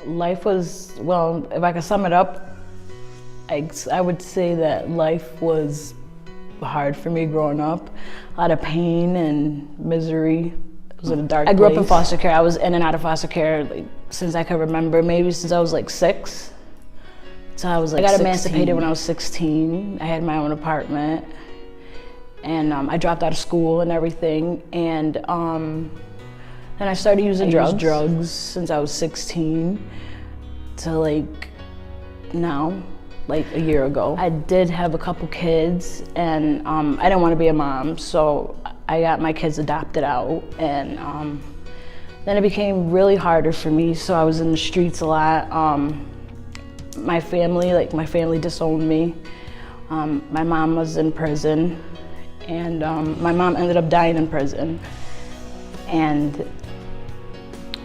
Life was, well, if I could sum it up, I would say that life was hard for me growing up. A lot of pain and misery. It was in a dark place. I grew up in foster care. I was in and out of foster care since I could remember, maybe since I was 6. So I was I got 16. Emancipated when I was 16. I had my own apartment. And I dropped out of school and everything. And then I started using drugs since I was 16 to now, a year ago. I did have a couple kids, and I didn't want to be a mom, so I got my kids adopted out, and then it became really harder for me, so I was in the streets a lot. My family disowned me. My mom was in prison, and my mom ended up dying in prison. And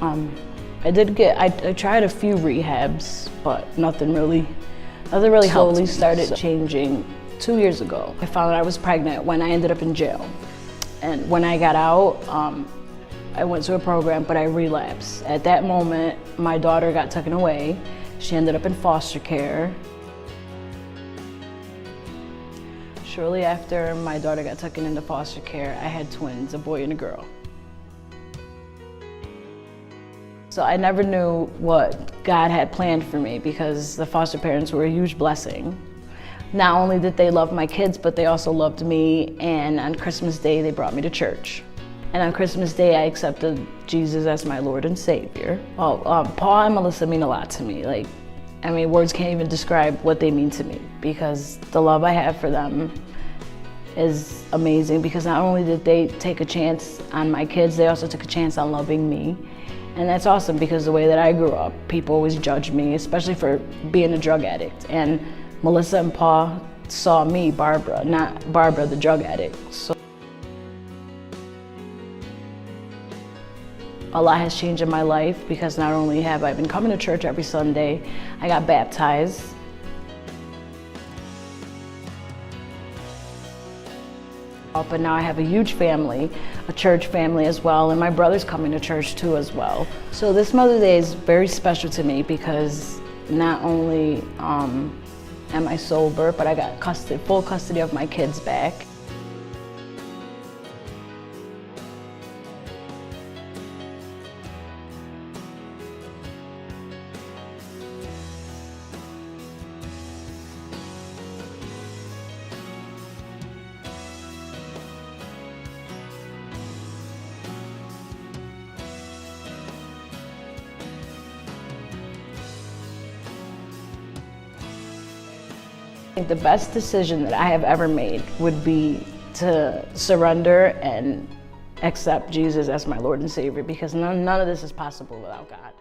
I tried a few rehabs, but nothing really helped. Slowly started changing 2 years ago. I found out I was pregnant when I ended up in jail. And when I got out, I went to a program, but I relapsed. At that moment, my daughter got taken away. She ended up in foster care. Shortly after my daughter got taken into foster care, I had twins, a boy and a girl. So I never knew what God had planned for me because the foster parents were a huge blessing. Not only did they love my kids, but they also loved me, and on Christmas Day, they brought me to church. And on Christmas Day, I accepted Jesus as my Lord and Savior. Paul and Melissa mean a lot to me. Words can't even describe what they mean to me because the love I have for them is amazing because not only did they take a chance on my kids, they also took a chance on loving me. And that's awesome because the way that I grew up, people always judged me, especially for being a drug addict. And Melissa and Paul saw me, Barbara, not Barbara, the drug addict. So a lot has changed in my life because not only have I been coming to church every Sunday, I got baptized. But now I have a huge family, a church family as well, and my brother's coming to church too as well. So this Mother's Day is very special to me because not only am I sober, but I got full custody of my kids back. I think the best decision that I have ever made would be to surrender and accept Jesus as my Lord and Savior because none of this is possible without God.